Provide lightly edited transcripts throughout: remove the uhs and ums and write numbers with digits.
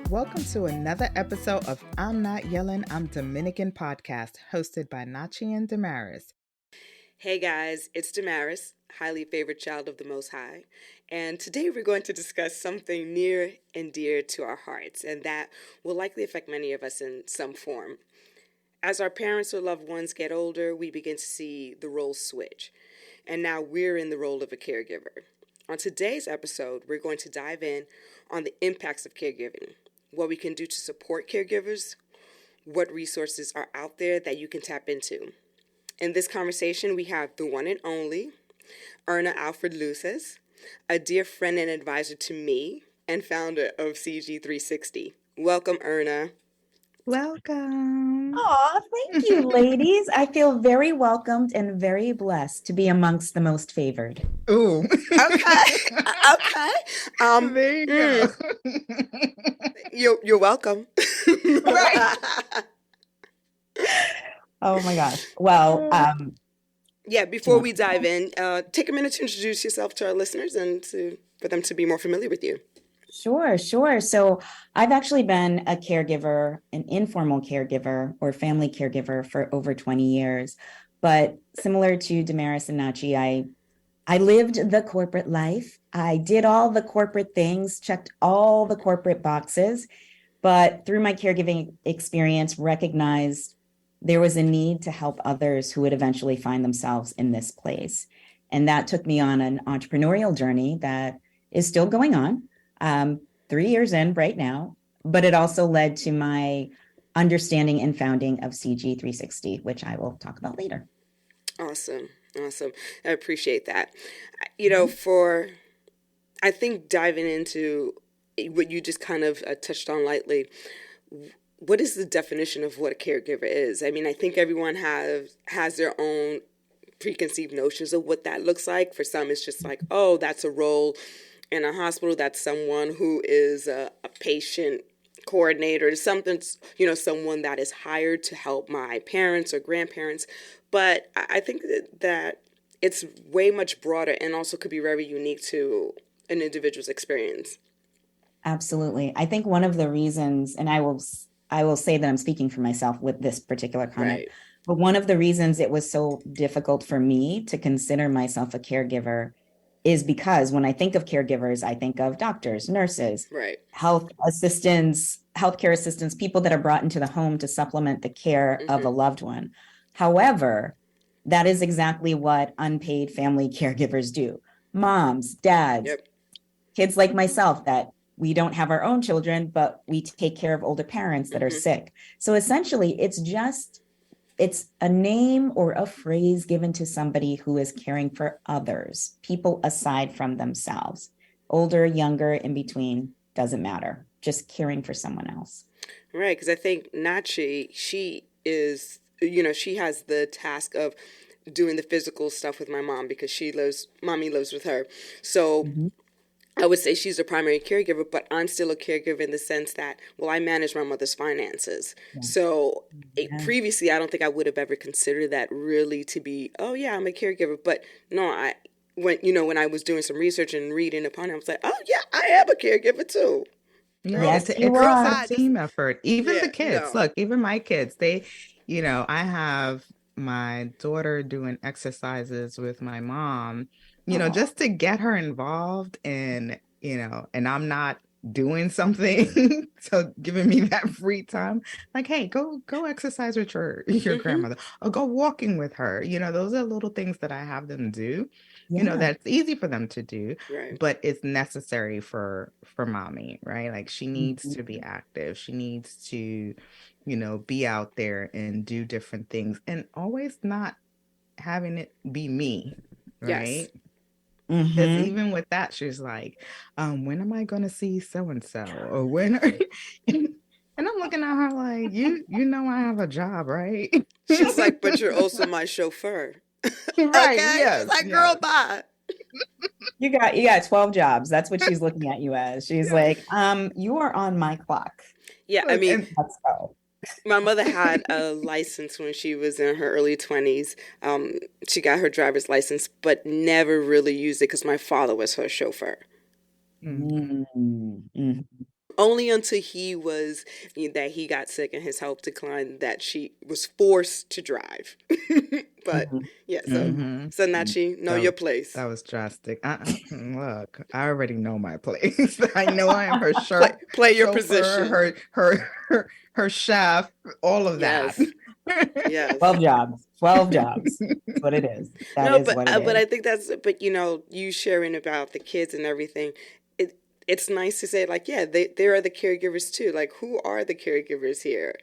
Welcome to another episode of I'm Not Yelling, I'm Dominican podcast, hosted by Nachi and Damaris. Hey guys, it's Damaris, highly favored child of the Most High, and today we're going to discuss something near and dear to our hearts, and that will likely affect many of us in some form. As our parents or loved ones get older, we begin to see the roles switch, and now we're in the role of a caregiver. On today's episode, we're going to dive in on the impacts of caregiving, what we can do to support caregivers, what resources are out there that you can tap into. In this conversation, we have the one and only Erna Alfred-Liousas, a dear friend and advisor to me and founder of CG360. Welcome, Erna. Welcome. Oh, thank you, ladies. I feel very welcomed and very blessed to be amongst the most favored. Ooh. Okay. There you go. You're welcome. Right. Oh my gosh. Well, yeah, before we dive in, take a minute to introduce yourself to our listeners and for them to be more familiar with you. Sure. So I've actually been a caregiver, an informal caregiver or family caregiver for over 20 years. But similar to Damaris and Nachi, I lived the corporate life. I did all the corporate things, checked all the corporate boxes, but through my caregiving experience, recognized there was a need to help others who would eventually find themselves in this place. And that took me on an entrepreneurial journey that is still going on, 3 years in right now, but it also led to my understanding and founding of CG360, which I will talk about later. Awesome. I appreciate that. I think diving into what you just kind of touched on lightly, what is the definition of what a caregiver is? I mean, I think everyone has their own preconceived notions of what that looks like. For some, it's just like, oh, that's a role in a hospital. That's someone who is a patient coordinator, something, someone that is hired to help my parents or grandparents. But I think that it's way much broader and also could be very unique to an individual's experience. Absolutely. I think one of the reasons, and I will say that I'm speaking for myself with this particular comment, right, but one of the reasons it was so difficult for me to consider myself a caregiver is because when I think of caregivers, I think of doctors, nurses, right, health assistants, healthcare assistants, people that are brought into the home to supplement the care of a loved one. However, that is exactly what unpaid family caregivers do. Moms, dads, kids like myself that we don't have our own children, but we take care of older parents that are sick. So essentially, it's a name or a phrase given to somebody who is caring for others, people aside from themselves, older, younger, in between, doesn't matter, just caring for someone else. Right, because I think Nachi, she has the task of doing the physical stuff with my mom because mommy lives with her. So I would say she's the primary caregiver, but I'm still a caregiver in the sense that, I manage my mother's finances. Yeah. So previously, I don't think I would have ever considered that really to be, I'm a caregiver. But no, when I was doing some research and reading upon it, I was like, I am a caregiver too. Yes, it's a team effort. Even the kids, look, even my kids, they, I have my daughter doing exercises with my mom, just to get her involved in, and I'm not doing something. So giving me that free time, like, hey, go exercise with your grandmother, or go walking with her. Those are little things that I have them do. Yeah. That's easy for them to do, right, but it's necessary for mommy, right? Like she needs to be active. She needs to, be out there and do different things, and always not having it be me, right? Because even with that, she's like, when am I going to see so-and-so? Or when are and I'm looking at her like, you know I have a job, right? She's like, but you're also my chauffeur. Right. Okay? Yes, she's like, girl, bye. You got 12 jobs. That's what she's looking at you as. She's like, you are on my clock. Yeah, I mean, let's go. My mother had a license when she was in her early 20s. She got her driver's license, but never really used it because my father was her chauffeur. Only until that he got sick and his health declined that she was forced to drive. But yeah, so Nachi, know your place. That was drastic. Look, I already know my place. I know I am her play your chauffeur, position. her chef, all of that. Yes. 12 jobs. 12 jobs. That's what it is. But I think but you sharing about the kids and everything, it's nice to say, like, yeah, they are the caregivers too. Like, who are the caregivers here?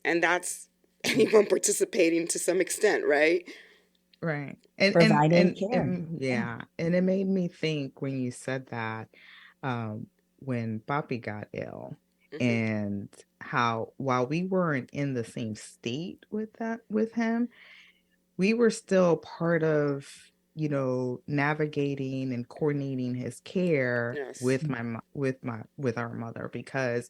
And that's anyone participating to some extent, right? Right. Providing care. And it made me think when you said that, when Papi got ill, and how while we weren't in the same state with him, we were still part of, navigating and coordinating his care with our mother, because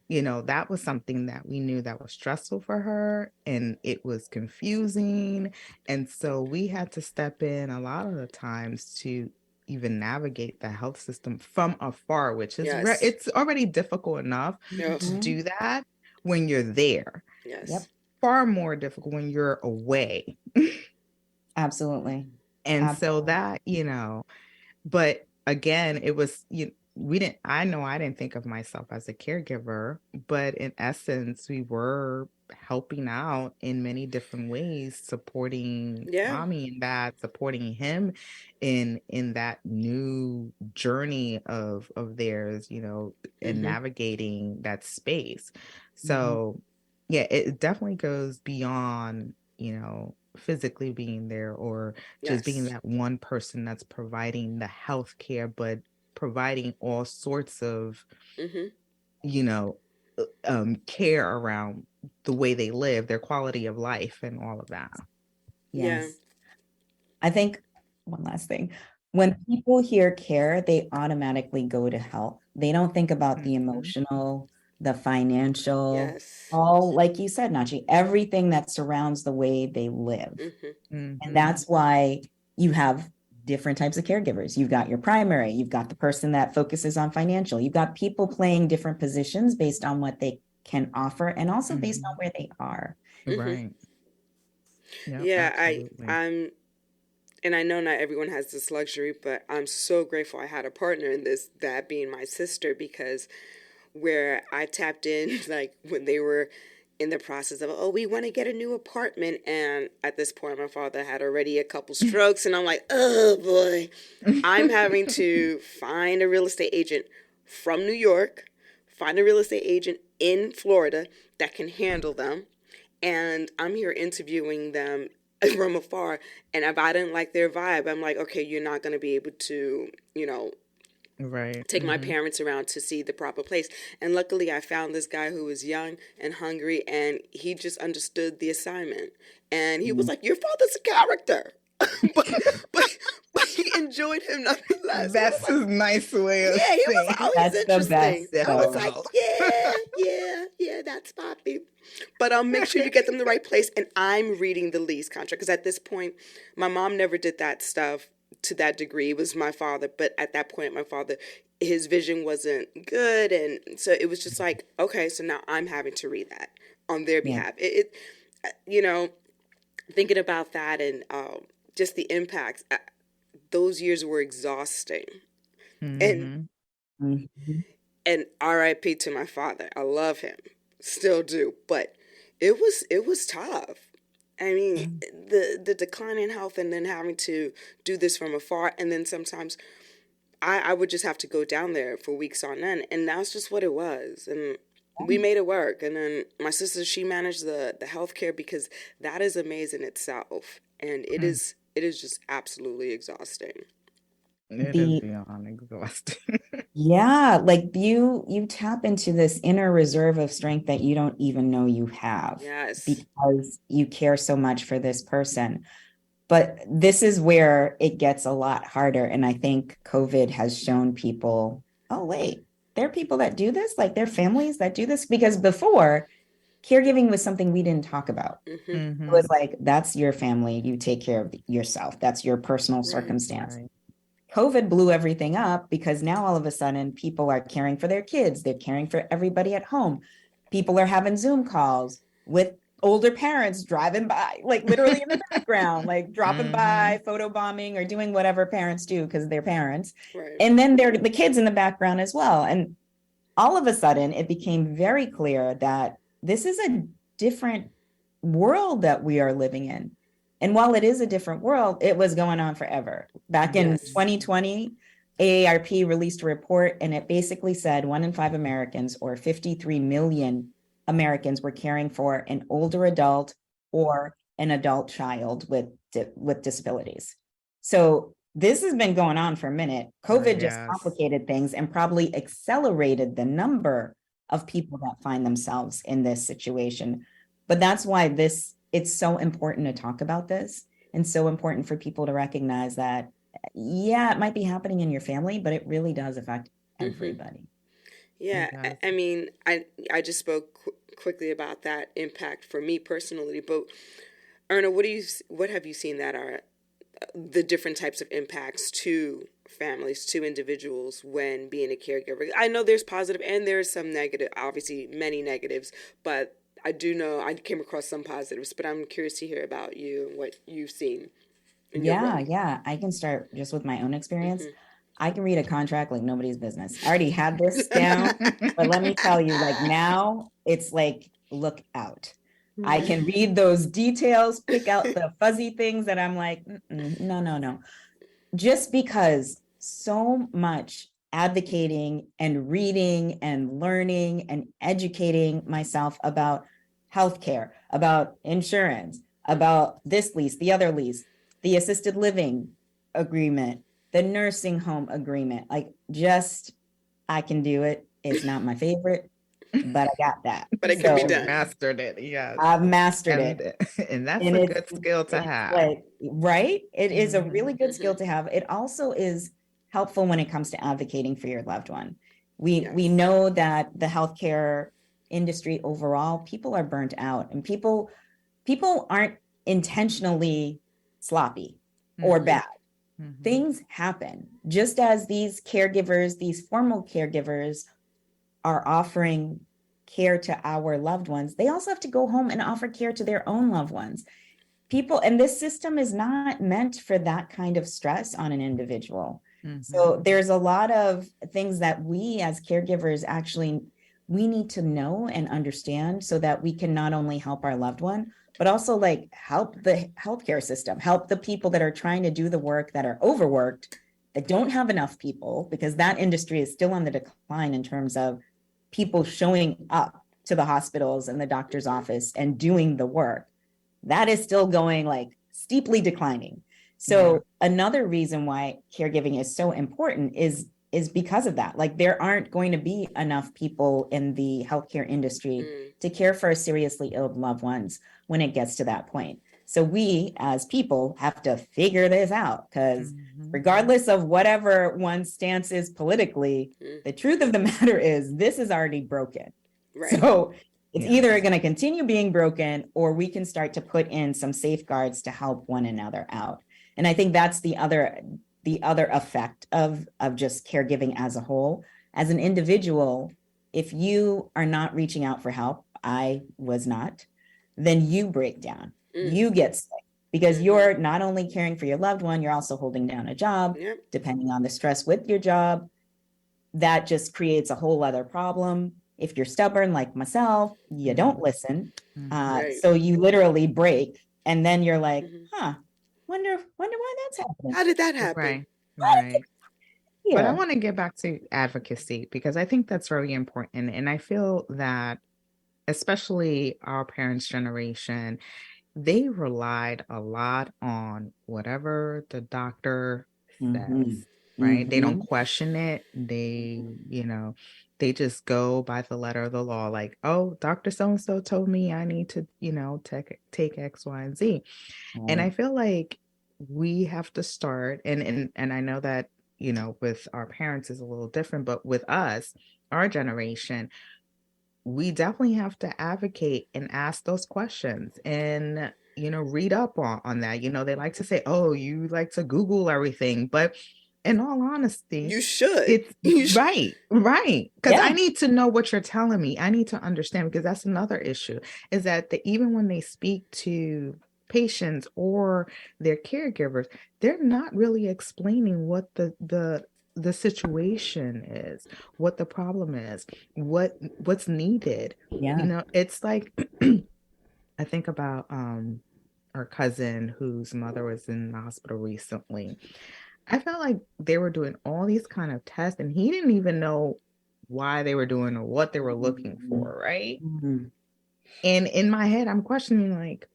that was something that we knew that was stressful for her, and it was confusing. And so we had to step in a lot of the times to even navigate the health system from afar, which is it's already difficult enough to do that when you're there. Yes. Far more difficult when you're away. Absolutely. And so that, but again, it was, I didn't think of myself as a caregiver, but in essence, we were helping out in many different ways, supporting mommy and dad, supporting him in that new journey of theirs, and navigating that space. So yeah, it definitely goes beyond, physically being there, or just being that one person that's providing the health care, but providing all sorts of, care around the way they live, their quality of life, and all of that. Yes. Yeah. I think one last thing. When people hear care, they automatically go to health. They don't think about the emotional, the financial, all, like you said, Nachi, everything that surrounds the way they live. And that's why you have different types of caregivers. You've got your primary, you've got the person that focuses on financial, you've got people playing different positions based on what they can offer, and also based on where they are. Right. Yeah, I'm and I know not everyone has this luxury, but I'm so grateful I had a partner in this, that being my sister, because where I tapped in, like when they were in the process of, we want to get a new apartment. And at this point, my father had already a couple strokes, and I'm like, oh boy, I'm having to find a real estate agent from New York, find a real estate agent in Florida that can handle them. And I'm here interviewing them from afar, and if I didn't like their vibe, I'm like, okay, you're not going to be able to, take my parents around to see the proper place. And luckily I found this guy who was young and hungry, and he just understood the assignment, and he was like, your father's a character. but he enjoyed him nonetheless. That's his nice way of saying. He was like, that's he's interesting. The best, I was like, yeah, that's Poppy. But make sure you get them the right place. And I'm reading the lease contract, because at this point, my mom never did that stuff to that degree. It was my father. But at that point, my father, his vision wasn't good. And so it was just like, okay, so now I'm having to read that on their behalf. It thinking about that, and just the impacts, those years were exhausting. And RIP to my father. I love him, still do, but it was tough. I mean, the decline in health, and then having to do this from afar, and then sometimes I would just have to go down there for weeks on end, and that's just what it was. And we made it work. And then my sister, she managed the healthcare, because that is amazing itself, and it is just absolutely exhausting. It is beyond exhausting. Yeah, like you tap into this inner reserve of strength that you don't even know you have. Yes. Because you care so much for this person. But this is where it gets a lot harder. And I think COVID has shown people, oh, wait, there are people that do this, like there are families that do this. Because before, caregiving was something we didn't talk about. It was like, that's your family. You take care of yourself. That's your personal circumstance. Right. COVID blew everything up because now all of a sudden people are caring for their kids. They're caring for everybody at home. People are having Zoom calls with older parents driving by, like literally in the background, like dropping by, photobombing or doing whatever parents do because they're parents. Right. And then they're the kids in the background as well. And all of a sudden it became very clear that this is a different world that we are living in. And while it is a different world, it was going on forever. Back in 2020, AARP released a report and it basically said 1 in 5 Americans, or 53 million Americans, were caring for an older adult or an adult child with disabilities. So this has been going on for a minute. COVID just complicated things and probably accelerated the number of people that find themselves in this situation. But that's why it's so important to talk about this, and so important for people to recognize that, yeah, it might be happening in your family, but it really does affect everybody. Yeah, I mean, I just spoke quickly about that impact for me personally, but Erna, what have you seen that are the different types of impacts to families, to individuals when being a caregiver? I know there's positive and there's some negative, obviously many negatives, but I do know I came across some positives, but I'm curious to hear about you and what you've seen. Yeah. I can start just with my own experience. I can read a contract like nobody's business. I already had this down, but let me tell you, like now it's like, look out. I can read those details, pick out the fuzzy things that I'm like, no. Just because so much advocating and reading and learning and educating myself about healthcare, about insurance, about this lease, the other lease, the assisted living agreement, the nursing home agreement, like just, I can do it. It's not my favorite, but I got that. But it can be done. Mastered it, yes. I've mastered it. And that's a good skill to have. Like, right? It is a really good skill to have. It also is helpful when it comes to advocating for your loved one. We know that the healthcare industry overall, people are burnt out, and people aren't intentionally sloppy or bad. Things happen. Just as these caregivers, these formal caregivers are offering care to our loved ones, they also have to go home and offer care to their own loved ones. And this system is not meant for that kind of stress on an individual. So there's a lot of things that we as caregivers actually, we need to know and understand so that we can not only help our loved one, but also like help the healthcare system, help the people that are trying to do the work, that are overworked, that don't have enough people, because that industry is still on the decline in terms of people showing up to the hospitals and the doctor's office and doing the work. That is still going like steeply declining. So another reason why caregiving is so important is because of that. Like there aren't going to be enough people in the healthcare industry to care for seriously ill loved ones when it gets to that point. So we as people have to figure this out, because regardless of whatever one's stance is politically, the truth of the matter is this is already broken. So it's either going to continue being broken, or we can start to put in some safeguards to help one another out. And I think that's the other effect of just caregiving as a whole. As an individual, if you are not reaching out for help, I was not, then you break down, you get sick, because you're not only caring for your loved one, you're also holding down a job, depending on the stress with your job. That just creates a whole other problem. If you're stubborn like myself, you don't listen. So you literally break, and then you're like, wonder why that's happening. How did that happen? Right. But I want to get back to advocacy, because I think that's very important. And I feel that especially our parents' generation, they relied a lot on whatever the doctor says, right? They don't question it. They, they just go by the letter of the law. Like, oh, Dr. So-and-so told me I need to, take X, Y, and Z. And I feel like we have to start, and I know that, with our parents is a little different, but with us, our generation, we definitely have to advocate and ask those questions and, read up on that. They like to say, oh, you like to Google everything, but in all honesty, You should. it's right. Because Yeah. I need to know what you're telling me. I need to understand, because that's another issue, is that even when they speak to patients or their caregivers, they're not really explaining what the situation is, what the problem is, what's needed. Yeah. It's like I think about our cousin whose mother was in the hospital recently. I felt like they were doing all these kind of tests and he didn't even know why they were doing or what they were looking for, right? Mm-hmm. And in my head, I'm questioning, like,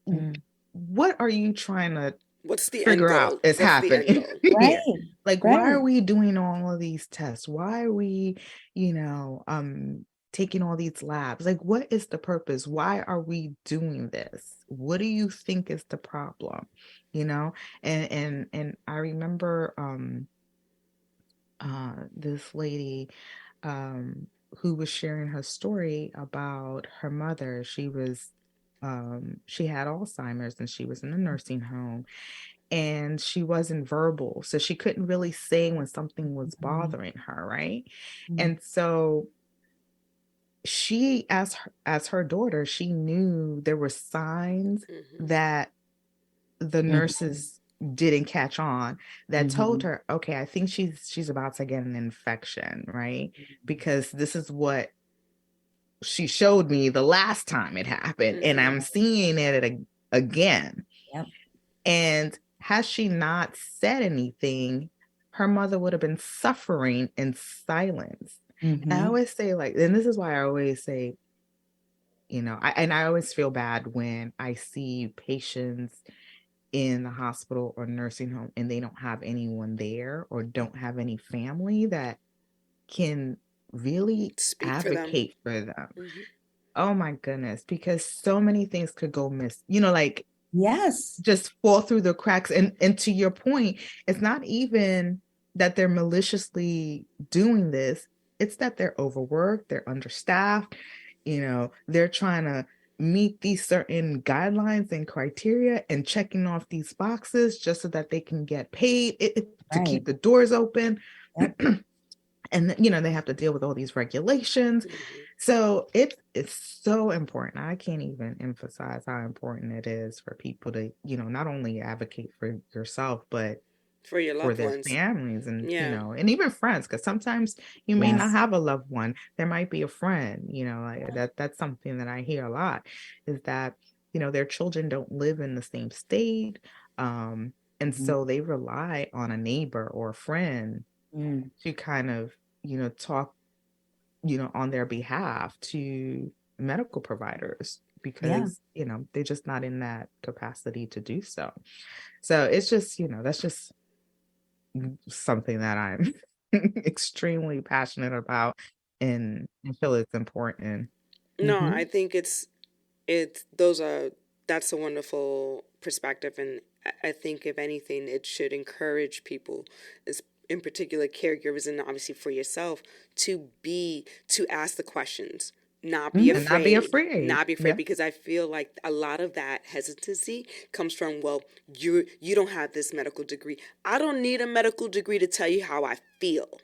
Mm. what are you trying to What's the end figure out goal? is What's the end happening? goal? Right. Yeah. Like, why are we doing all of these tests? Why are we, taking all these labs? Like, what is the purpose? Why are we doing this? What do you think is the problem? And I remember this lady who was sharing her story about her mother. She had Alzheimer's and she was in a nursing home, and she wasn't verbal, so she couldn't really say when something was bothering her, right? And so she, as her daughter, she knew there were signs that the nurses didn't catch on, that told her, okay, I think she's about to get an infection, right? Because this is what she showed me the last time it happened, and I'm seeing it again. Yep. And had she not said anything, her mother would have been suffering in silence. And I always say, like, and this is why I always say, I always feel bad when I see patients in the hospital or nursing home and they don't have anyone there or don't have any family that can really advocate for them. Oh my goodness, because so many things could go miss, like, yes, just fall through the cracks. And to your point, it's not even that they're maliciously doing this, it's that they're overworked, they're understaffed, they're trying to meet these certain guidelines and criteria and checking off these boxes just so that they can get paid to keep the doors open. Yep. And they have to deal with all these regulations. So it's so important. I can't even emphasize how important it is for people to, not only advocate for yourself, but for your loved their ones, families, and and even friends, because sometimes you may not have a loved one. There might be a friend, like that's something that I hear a lot, is that their children don't live in the same state, and so they rely on a neighbor or a friend to kind of talk on their behalf to medical providers, because they're just not in that capacity to do so. So it's just that's just something that I'm extremely passionate about, and I feel it's important. No, I think it's that's a wonderful perspective, and I think if anything, it should encourage people, in particular caregivers, and obviously for yourself, to ask the questions, not be afraid, not be afraid, because I feel like a lot of that hesitancy comes from, well, you don't have this medical degree. I don't need a medical degree to tell you how I feel.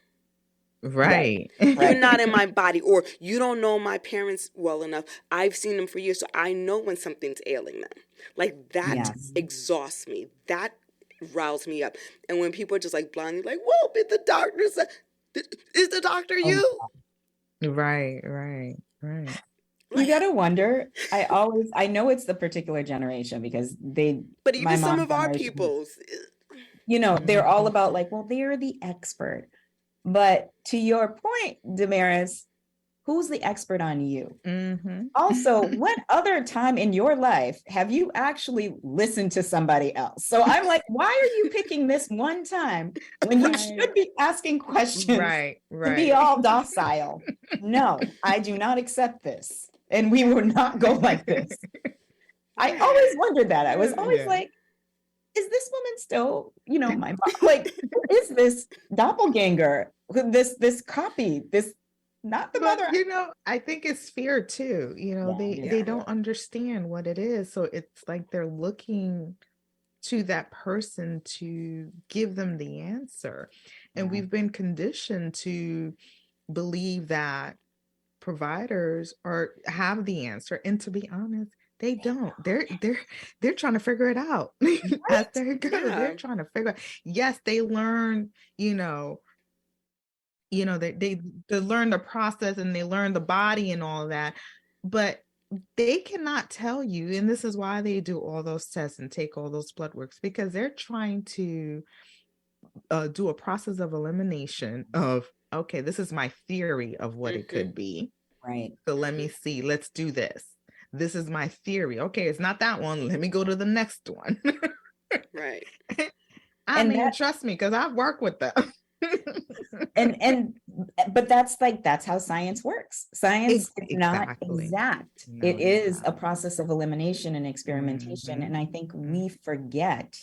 Right. You're not in my body, or you don't know my parents well enough. I've seen them for years, so I know when something's ailing them. Like, that exhausts me. That riles me up. And when people are just like blindly like, whoa, but the doctor said, is the doctor you? Right. You gotta wonder. I know it's the particular generation, because but even some of our peoples, they're all about, like, well, they're the expert. But to your point, Damaris, who's the expert on you? Also, what other time in your life have you actually listened to somebody else? So I'm like, why are you picking this one time when you should be asking questions to be all docile? No, I do not accept this. And we will not go like this. I always wondered that. I was always like, is this woman still, my mom? Like, who is this doppelganger? This copy, this not the mother. I think it's fear too. They don't understand what it is. So it's like they're looking to that person to give them the answer. And we've been conditioned to believe that providers have the answer, and to be honest, they don't. They're trying to figure it out as they go. Yeah. They're trying to figure out. Yes, they learn, they learn the process, and they learn the body and all of that, but they cannot tell you. And this is why they do all those tests and take all those blood works, because they're trying to do a process of elimination of, okay, this is my theory of what it could be. Right. So let me see, let's do this. This is my theory. Okay, it's not that one. Let me go to the next one. Right. Trust me, because I've worked with them. But that's how science works. Science is not exact. No, it is a process of elimination and experimentation. And I think we forget,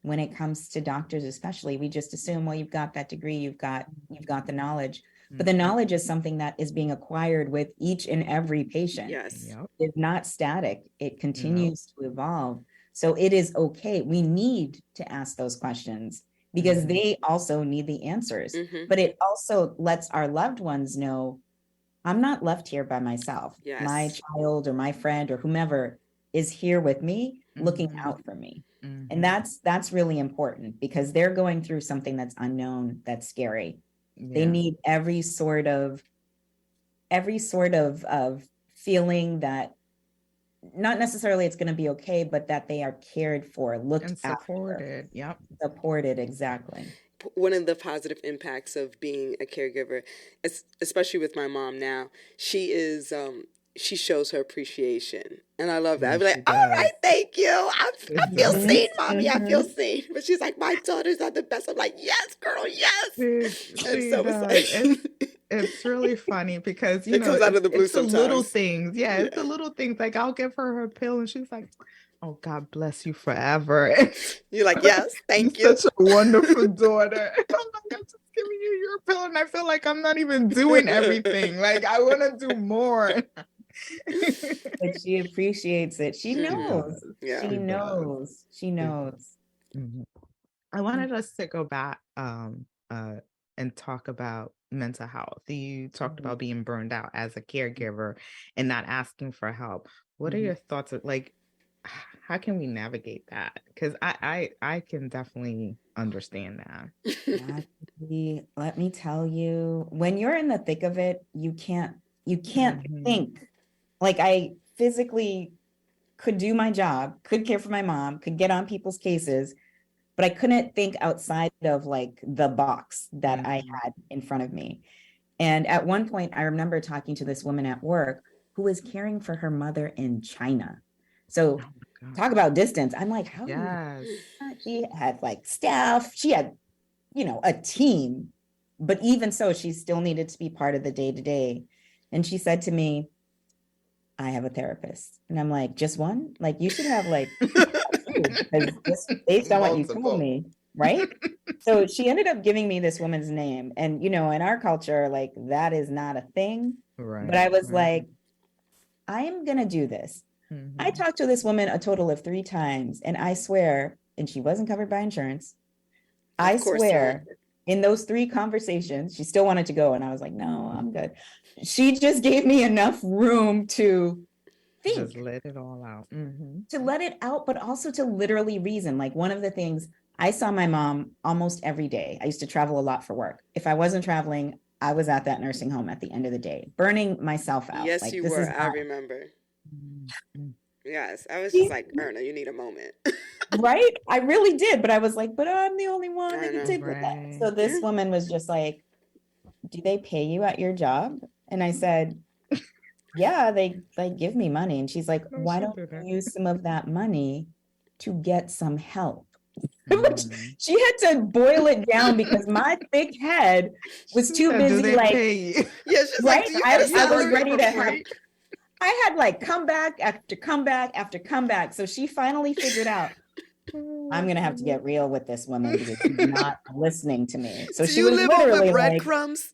when it comes to doctors especially, we just assume, well, you've got that degree, you've got the knowledge. But the knowledge is something that is being acquired with each and every patient. Yes. It's not static. It continues to evolve. So it is okay. We need to ask those questions, because they also need the answers. But it also lets our loved ones know, I'm not left here by myself. Yes. My child or my friend or whomever is here with me, looking out for me. And that's really important, because they're going through something that's unknown, that's scary. They need every sort of feeling that not necessarily it's going to be okay, but that they are cared for, looked and supported. After. Supported, exactly. One of the positive impacts of being a caregiver, especially with my mom now, she shows her appreciation. And I love that. I'd be like, all right, thank you. I feel seen, mommy. I feel seen. But she's like, my daughters are the best. I'm like, yes, girl, yes. It's really funny, because, it comes out of the blue it's sometimes. The little things. Yeah, it's the little things. Like, I'll give her pill, and she's like, oh, God bless you forever. You're like, yes, thank you. Such a wonderful daughter. I'm like, I'm just giving you your pill, and I feel like I'm not even doing everything. Like, I want to do more. But she appreciates it. She knows. Yeah. She knows. She knows. I wanted us to go back and talk about mental health. You talked about being burned out as a caregiver and not asking for help. What are your thoughts of, like, how can we navigate that? Because I can definitely understand that. Let me tell you, when you're in the thick of it, you can't think. Like, I physically could do my job, could care for my mom, could get on people's cases, but I couldn't think outside of, like, the box that I had in front of me. And at one point, I remember talking to this woman at work who was caring for her mother in China. So talk about distance. I'm like, how? She had, like, staff. She had, a team. But even so, she still needed to be part of the day-to-day. And she said to me, I have a therapist. And I'm like, just one? Like, you should have, like, just based on what you told me, right? So she ended up giving me this woman's name. And, in our culture, like, that is not a thing. Right. But I was like, I am going to do this. I talked to this woman a total of 3 times. And I swear, and she wasn't covered by insurance. I swear, in those 3 conversations, she still wanted to go. And I was like, no, I'm good. She just gave me enough room to think. Just let it all out. To let it out, but also to literally reason. Like, one of the things, I saw my mom almost every day. I used to travel a lot for work. If I wasn't traveling, I was at that nursing home at the end of the day, burning myself out. Yes, like, you were. I remember. Yes, I was just like, Erna, you need a moment. Right? I really did. But I was like, but I'm the only one that can take with that. So this woman was just like, do they pay you at your job? And I said, yeah, they give me money. And she's like, why don't you use some of that money to get some help? She had to boil it down, because my thick head was too busy. Like, right? I was ready to have. I had, like, comeback after comeback after comeback. So she finally figured out, I'm going to have to get real with this woman, because she's not listening to me. So she was literally like, breadcrumbs?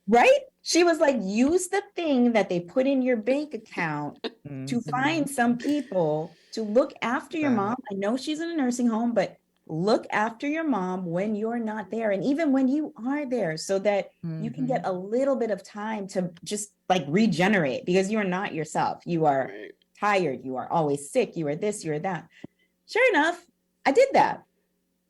Right? She was like, use the thing that they put in your bank account to find some people to look after your mom. I know she's in a nursing home, but look after your mom when you're not there. And even when you are there, so that you can get a little bit of time to just like regenerate, because you're not yourself. You are tired. You are always sick. You are this, you are that. Sure enough, I did that.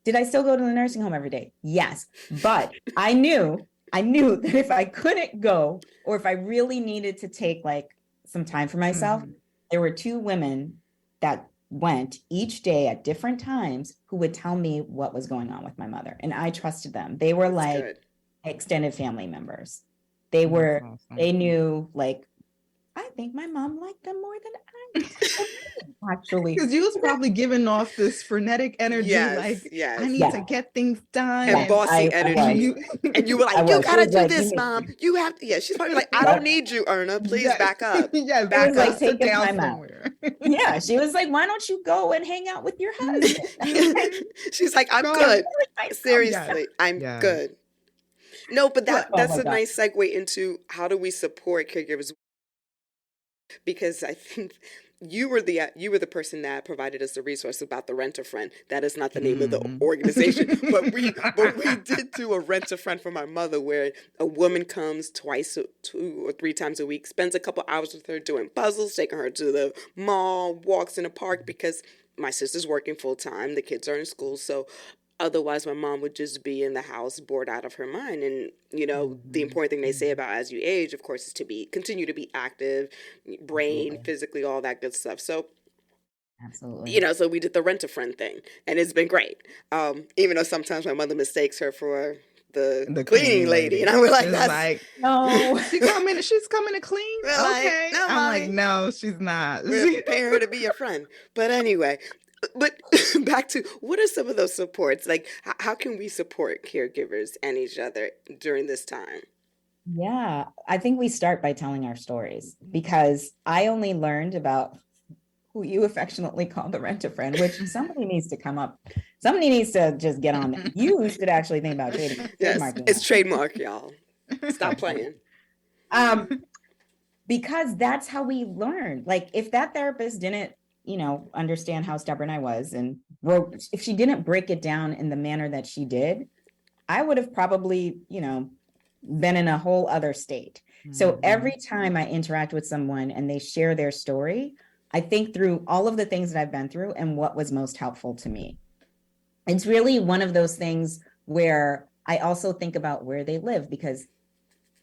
Did I still go to the nursing home every day? Yes. But I knew that if I couldn't go, or if I really needed to take like some time for myself, there were 2 women that went each day at different times who would tell me what was going on with my mother. And I trusted them. They were extended family members. They knew, like, I think my mom liked them more than I did, actually. Because you was probably giving off this frenetic energy, I need to get things done. And bossy energy. And you were like, you gotta do this, Mom. You have to. Yeah, she's probably like, I don't need you, Erna. Please back up. Back up. Like, take down somewhere. Yeah, she was like, why don't you go and hang out with your husband? She's like, I'm good. Seriously, I'm good. No, but that's a nice segue into how do we support caregivers? Because I think you were the person that provided us the resource about the Rent-A-Friend. That is not the name of the organization, but we did do a Rent-A-Friend for my mother, where a woman comes 2 or 3 times a week, spends a couple hours with her doing puzzles, taking her to the mall, walks in the park, because my sister's working full time, the kids are in school, so otherwise my mom would just be in the house bored out of her mind. And the important thing they say about as you age, of course, is to continue to be active, brain, physically, all that good stuff. So absolutely, so we did the Rent-A-Friend thing, and it's been great, even though sometimes my mother mistakes her for the cleaning lady, and I was like, that's like, no, she's coming to clean. Okay, no, I'm like, no, she's not. We're paying her to be a friend. But anyway, but back to, what are some of those supports? Like, how can we support caregivers and each other during this time? Yeah, I think we start by telling our stories, because I only learned about who you affectionately call the Rent-A-Friend, which somebody needs to come up. Somebody needs to just get on that. You should actually think about trademarking. Yes, it's trademark, y'all. Stop playing. Because that's how we learn. Like, if that therapist didn't understand how stubborn I was, and if she didn't break it down in the manner that she did, I would have probably, been in a whole other state. So every time I interact with someone and they share their story, I think through all of the things that I've been through and what was most helpful to me. It's really one of those things where I also think about where they live, because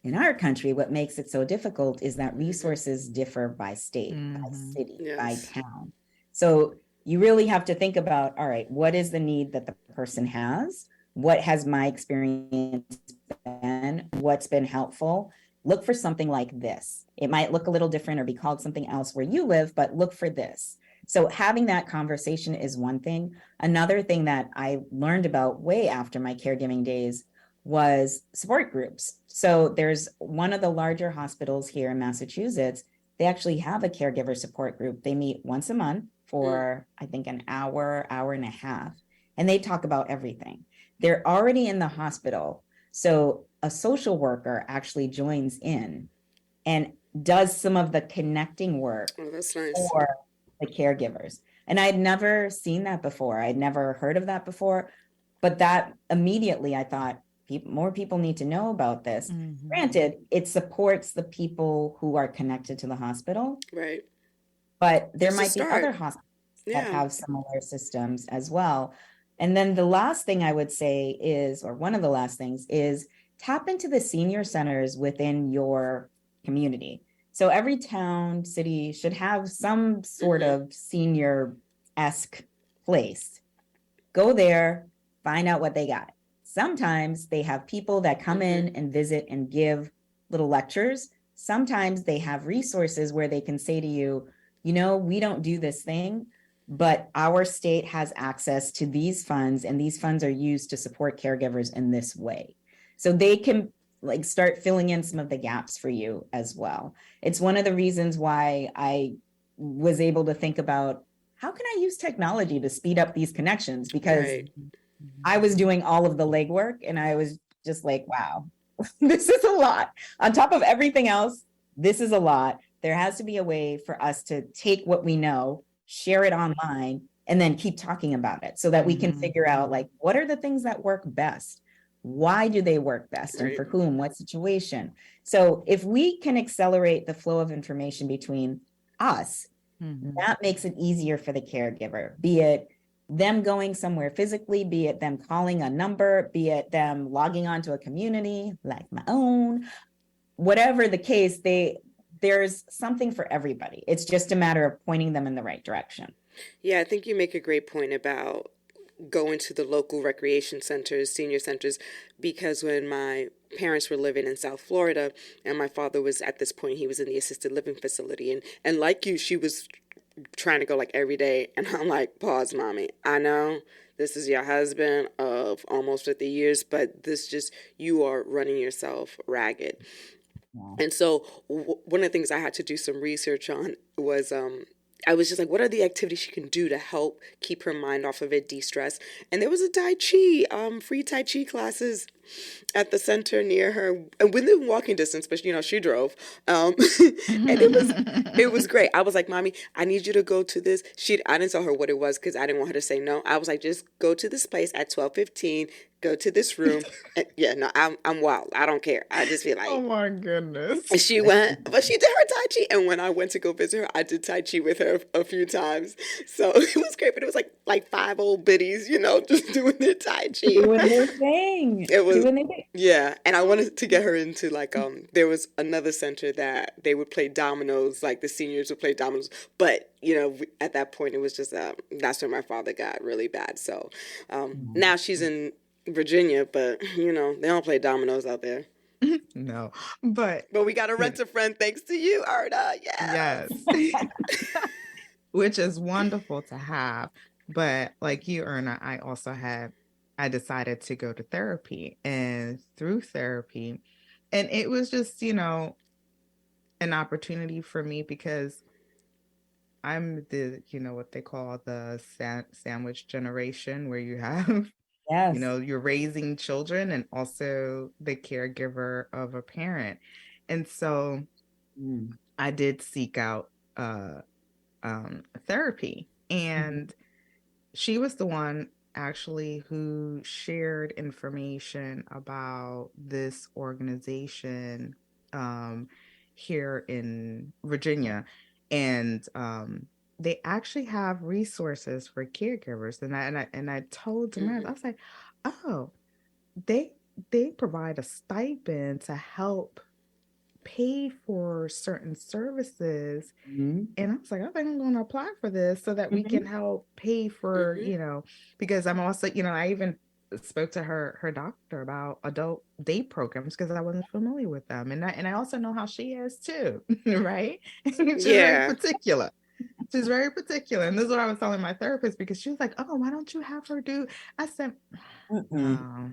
in our country, what makes it so difficult is that resources differ by state, by city, by town. So you really have to think about, all right, what is the need that the person has? What has my experience been? What's been helpful? Look for something like this. It might look a little different or be called something else where you live, but look for this. So having that conversation is one thing. Another thing that I learned about way after my caregiving days was support groups. So there's one of the larger hospitals here in Massachusetts. They actually have a caregiver support group. They meet once a month for, I think, an hour, hour and a half, and they talk about everything. They're already in the hospital. So a social worker actually joins in and does some of the connecting work for the caregivers. And I'd never seen that before. I'd never heard of that before, but that immediately I thought, more people need to know about this. Granted, it supports the people who are connected to the hospital. Right. But there might be other hospitals that have similar systems as well. And then the last thing I would say is, or one of the last things is, tap into the senior centers within your community. So every town, city should have some sort of senior-esque place. Go there, find out what they got. Sometimes they have people that come in and visit and give little lectures. Sometimes they have resources where they can say to you, we don't do this thing, but our state has access to these funds, and these funds are used to support caregivers in this way. So they can start filling in some of the gaps for you as well. It's one of the reasons why I was able to think about, how can I use technology to speed up these connections? Because I was doing all of the legwork, and I was just like, wow, this is a lot. On top of everything else, this is a lot. There has to be a way for us to take what we know, share it online, and then keep talking about it so that we can figure out like, what are the things that work best? Why do they work best? And for whom, what situation? So if we can accelerate the flow of information between us, that makes it easier for the caregiver, be it them going somewhere physically, be it them calling a number, be it them logging onto a community like my own, whatever the case, there's something for everybody. It's just a matter of pointing them in the right direction. Yeah, I think you make a great point about going to the local recreation centers, senior centers, because when my parents were living in South Florida and my father was at this point, he was in the assisted living facility. And like you, she was trying to go like every day. And I'm like, pause, mommy. I know this is your husband of almost 50 years, but you are running yourself ragged. Yeah. And so one of the things I had to do some research on was I was just like, what are the activities she can do to help keep her mind off of it, de-stress? And there was a Tai Chi, free Tai Chi classes at the center near her, and within walking distance, but she drove. And it was great. I was like, mommy, I need you to go to this. I didn't tell her what it was because I didn't want her to say no. I was like, just go to this place at 12:15. Go to this room. And I'm wild. I don't care. I just feel like, oh my goodness. And she went, but she did her Tai Chi. And when I went to go visit her, I did Tai Chi with her a few times. So it was great. But it was like 5 old biddies, just doing their Tai Chi. Doing their thing. It was, yeah. And I wanted to get her into there was another center that they would play dominoes, like the seniors would play dominoes. But, at that point, it was just, that's where my father got really bad. So now she's in Virginia, but they don't play dominoes out there. No, but we got a Rent-A-Friend thanks to you, Erna. Yes. Which is wonderful to have. But like you, Erna, I decided to go to therapy, and through therapy, and it was just, an opportunity for me because I'm what they call the sandwich generation, where you have yes. You're raising children and also the caregiver of a parent. And so I did seek out therapy. And she was the one actually who shared information about this organization here in Virginia. And they actually have resources for caregivers. And I told Damaris, I was like, oh, they provide a stipend to help pay for certain services. And I was like, I think I'm going to apply for this so that we can help pay for, because I'm also, I even spoke to her doctor about adult day programs because I wasn't familiar with them. And I also know how she is too, right? She's very particular. She's very particular. And this is what I was telling my therapist, because she was like, oh, why don't you have her do? I said, no,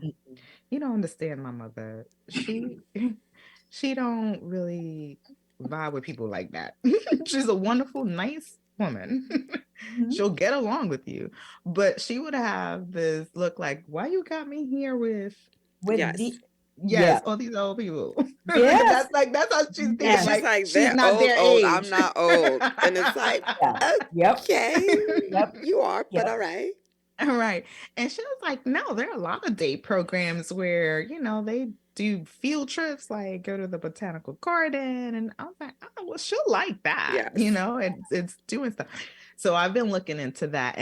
you don't understand my mother. She don't really vibe with people like that. She's a wonderful, nice woman. She'll get along with you. But she would have this look like, why you got me here with all these old people. Yes. that's how she's thinking. She's like she's not old, their age. I'm not old. And it's like, okay, you are, but all right. All right. And she was like, no, there are a lot of day programs where, they do field trips, like go to the botanical garden. And I was like, oh, well, she'll like that. It's doing stuff. So I've been looking into that,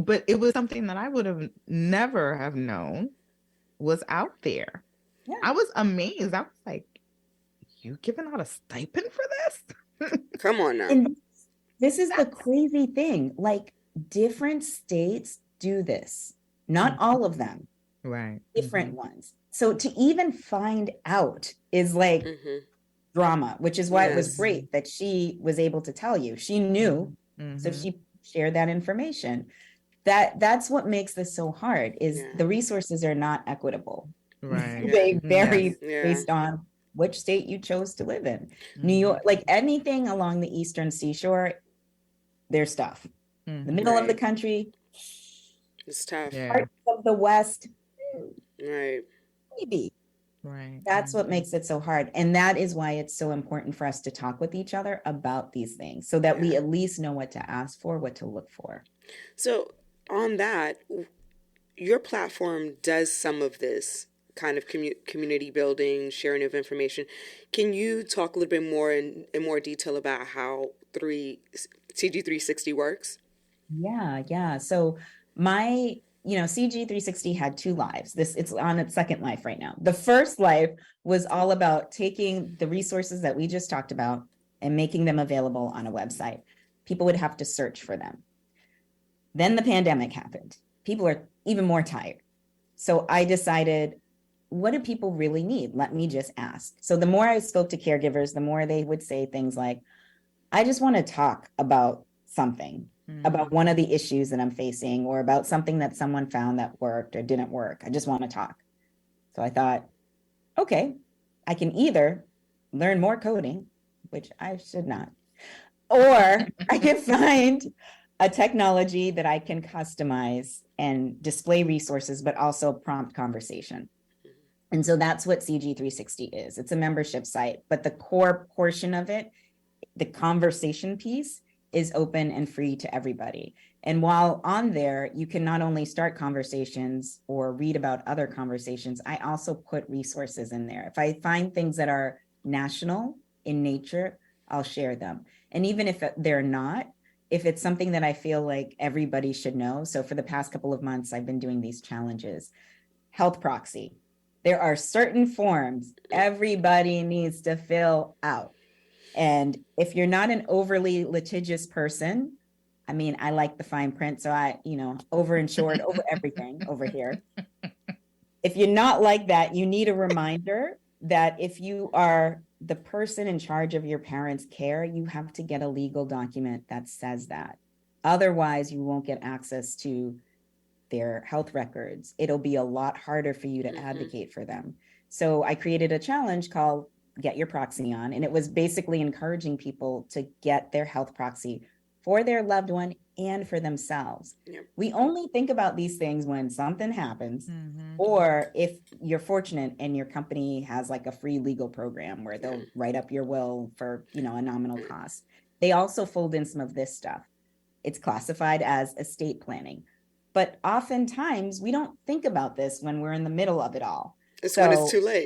but it was something that I would have never have known was out there. Yeah. I was amazed. I was like, you giving out a stipend for this? Come on now. And this is the crazy thing. Like, different states do this, not all of them, right? Different ones. So to even find out is like drama, which is why it was great that she was able to tell you. She knew, so she shared that information. That's what makes this so hard, is the resources are not equitable. Right. They vary based on which state you chose to live in. New York, like anything along the Eastern Seashore, there's stuff. The middle of the country, it's tough. Parts of the West, right? Maybe. Right. That's what makes it so hard. And that is why it's so important for us to talk with each other about these things so that we at least know what to ask for, what to look for. So, on that, your platform does some of this kind of community building, sharing of information. Can you talk a little bit more in more detail about how CG360 works? Yeah. So my, CG360 had 2 lives. It's on its second life right now. The first life was all about taking the resources that we just talked about and making them available on a website. People would have to search for them. Then the pandemic happened. People are even more tired. So I decided, what do people really need? Let me just ask. So the more I spoke to caregivers, the more they would say things like, I just want to talk about something, about one of the issues that I'm facing, or about something that someone found that worked or didn't work. I just want to talk. So I thought, okay, I can either learn more coding, which I should not, or I can find a technology that I can customize and display resources, but also prompt conversation. And so that's what CG360 is. It's a membership site, but the core portion of it, the conversation piece, is open and free to everybody. And while on there, you can not only start conversations or read about other conversations, I also put resources in there. If I find things that are national in nature, I'll share them. And even if they're not, if it's something that I feel like everybody should know. So for the past couple of months, I've been doing these challenges. Health proxy. There are certain forms everybody needs to fill out. And if you're not an overly litigious person, I mean, I like the fine print. So I, over insured over everything over here. If you're not like that, you need a reminder that if you are the person in charge of your parents' care, you have to get a legal document that says that. Otherwise, you won't get access to their health records. It'll be a lot harder for you to advocate for them. So I created a challenge called Get Your Proxy On, and it was basically encouraging people to get their health proxy for their loved one and for themselves. Yep. We only think about these things when something happens, or if you're fortunate and your company has like a free legal program where they'll write up your will for, a nominal cost. They also fold in some of this stuff. It's classified as estate planning. But oftentimes we don't think about this when we're in the middle of it all. It's when it's too late.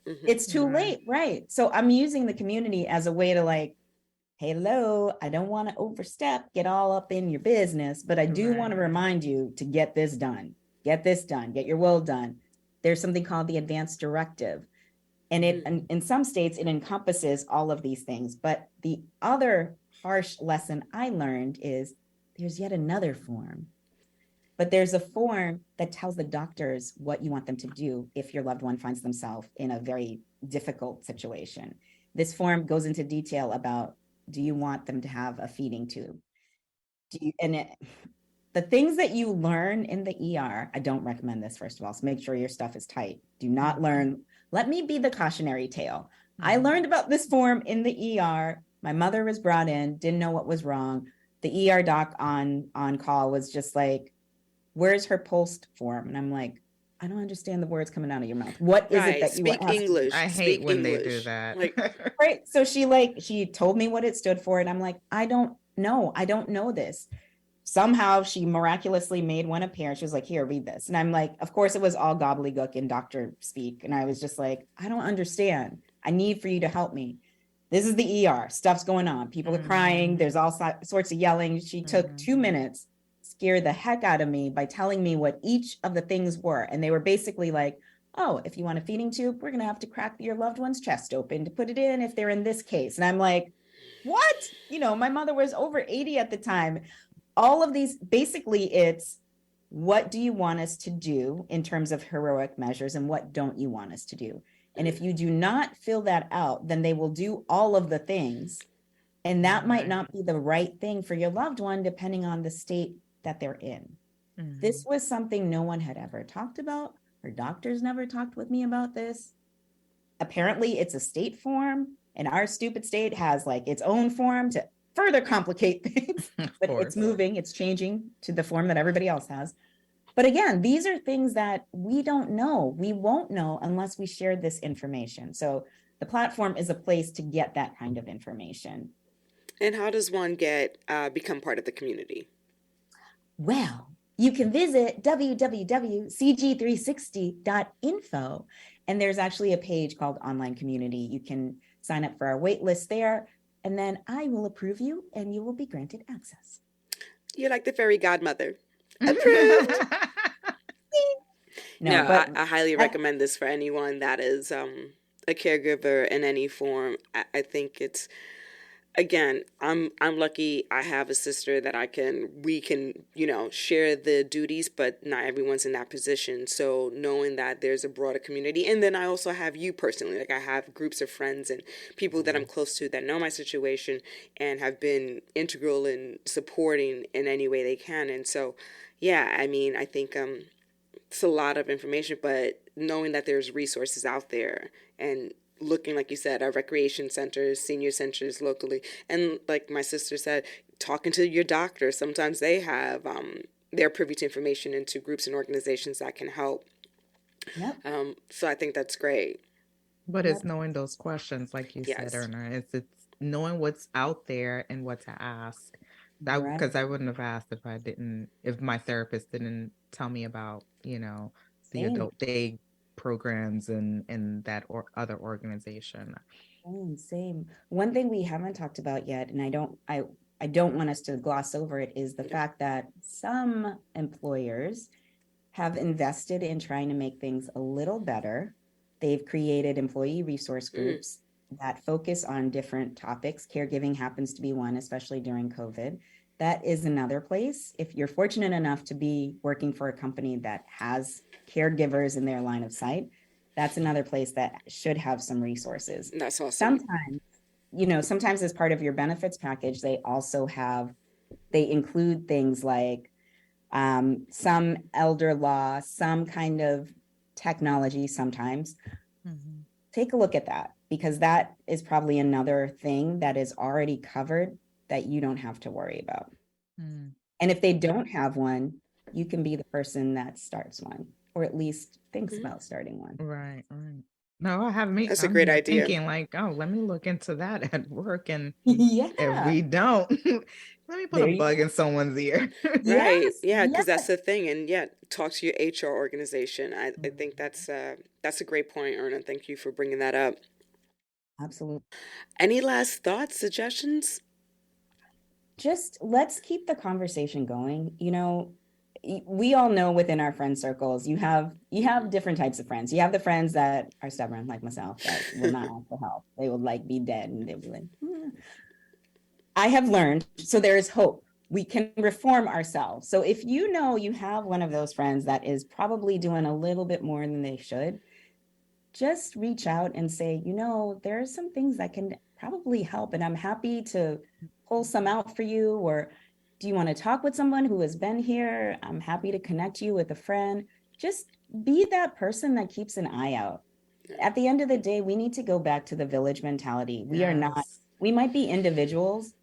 It's too late, right? So I'm using the community as a way to like, hello, I don't want to overstep, get all up in your business, but I do want to remind you to get this done, get your will done. There's something called the advance directive. And in some states, it encompasses all of these things. But the other harsh lesson I learned is there's yet another form. But there's a form that tells the doctors what you want them to do if your loved one finds themselves in a very difficult situation. This form goes into detail about, do you want them to have a feeding tube? The things that you learn in the ER, I don't recommend this, first of all, so make sure your stuff is tight. Do not learn. Let me be the cautionary tale. I learned about this form in the ER. My mother was brought in, didn't know what was wrong. The ER doc on call was just like, where's her post form? And I'm like, I don't understand the words coming out of your mouth. What is it that you speak English? I hate when they do that. Right. So she told me what it stood for. And I'm like, I don't know this. Somehow she miraculously made one appear. She was like, here, read this. And I'm like, of course it was all gobbledygook in doctor speak. And I was just like, I don't understand. I need for you to help me. This is the ER. Stuff's going on. People are crying. There's all sorts of yelling. She took 2 minutes, scared the heck out of me by telling me what each of the things were. And they were basically like, oh, if you want a feeding tube, we're going to have to crack your loved one's chest open to put it in if they're in this case. And I'm like, what? My mother was over 80 at the time. All of these, basically it's, what do you want us to do in terms of heroic measures and what don't you want us to do? And if you do not fill that out, then they will do all of the things. And that might not be the right thing for your loved one, depending on the state that they're in. This was something no one had ever talked about. Her doctors never talked with me about this. Apparently it's a state form, and our stupid state has like its own form to further complicate things, but it's moving, it's changing to the form that everybody else has. But again, these are things that we don't know. We won't know unless we share this information. So the platform is a place to get that kind of information. And how does one become part of the community? Well, you can visit www.cg360.info, and there's actually a page called Online Community. You can sign up for our wait list there, and then I will approve you and you will be granted access. You're like the fairy godmother. Approved. No, but I highly recommend this for anyone that is a caregiver in any form. I think it's, again, I'm lucky I have a sister that we can, share the duties, but not everyone's in that position. So knowing that there's a broader community, and then I also have you personally, like I have groups of friends and people that I'm close to that know my situation and have been integral in supporting in any way they can. And so, yeah, I mean, I think it's a lot of information, but knowing that there's resources out there and looking, like you said, at recreation centers, senior centers locally. And like my sister said, talking to your doctor. Sometimes they have, they're privy to information into groups and organizations that can help. Yep. So I think that's great. But it's knowing those questions, like you said, Erna. It's knowing what's out there and what to ask. Because I wouldn't have asked if my therapist didn't tell me about, the adult day programs and that or other organization. Same. One thing we haven't talked about yet, and I don't want us to gloss over it, is the fact that some employers have invested in trying to make things a little better. They've created employee resource groups that focus on different topics. Caregiving happens to be one, especially during COVID. That is another place. If you're fortunate enough to be working for a company that has caregivers in their line of sight, that's another place that should have some resources. That's awesome. Sometimes as part of your benefits package, they include things like some elder law, some kind of technology sometimes. Take a look at that, because that is probably another thing that is already covered that you don't have to worry about. And if they don't have one, you can be the person that starts one, or at least thinks about starting one. Right. No, That's a great idea. Thinking like, oh, let me look into that at work, and if we don't, let me put a bug in someone's ear. Right. Yeah, because that's the thing. And talk to your HR organization. I think that's a great point, Erna. Thank you for bringing that up. Absolutely. Any last thoughts, suggestions? Just let's keep the conversation going. We all know within our friend circles, you have different types of friends. You have the friends that are stubborn, like myself, that will not ask for help. They will be dead, and they'll be like, I have learned, so there is hope. We can reform ourselves. So if you have one of those friends that is probably doing a little bit more than they should, just reach out and say, there are some things that can probably help, and I'm happy to pull some out for you. Or do you want to talk with someone who has been here? I'm happy to connect you with a friend. Just be that person that keeps an eye out. At the end of the day, we need to go back to the village mentality. We might be individuals,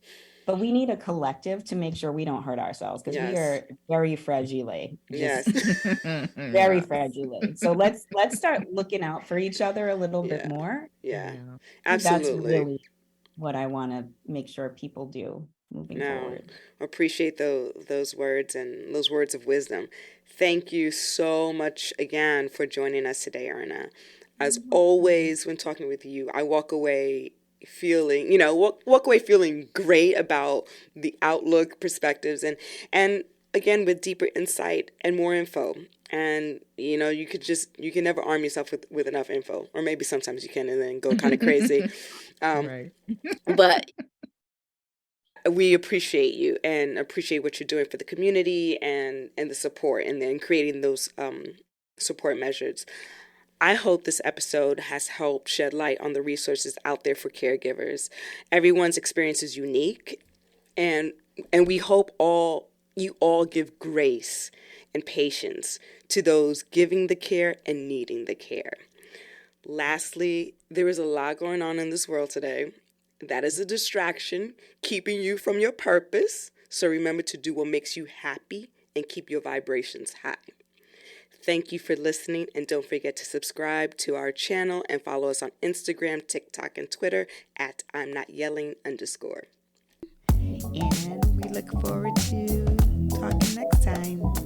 but we need a collective to make sure we don't hurt ourselves, because we are very fragile. Very fragile. So let's start looking out for each other a little bit more. Yeah. Absolutely. That's really what I want to make sure people do moving forward. Appreciate those words and those words of wisdom. Thank you so much again for joining us today, Erna. As always, when talking with you, I walk away feeling great about the outlook, perspectives, and again, with deeper insight and more info. And you can never arm yourself with enough info, or maybe sometimes you can and then go kind of crazy. Right. But we appreciate you and appreciate what you're doing for the community and the support, and then creating those support measures. I hope this episode has helped shed light on the resources out there for caregivers. Everyone's experience is unique, and we hope you all give grace and patience to those giving the care and needing the care. Lastly, there is a lot going on in this world today that is a distraction, keeping you from your purpose. So remember to do what makes you happy and keep your vibrations high. Thank you for listening, and don't forget to subscribe to our channel and follow us on Instagram, TikTok, and Twitter at I'm Not Yelling _. And we look forward to talking next time.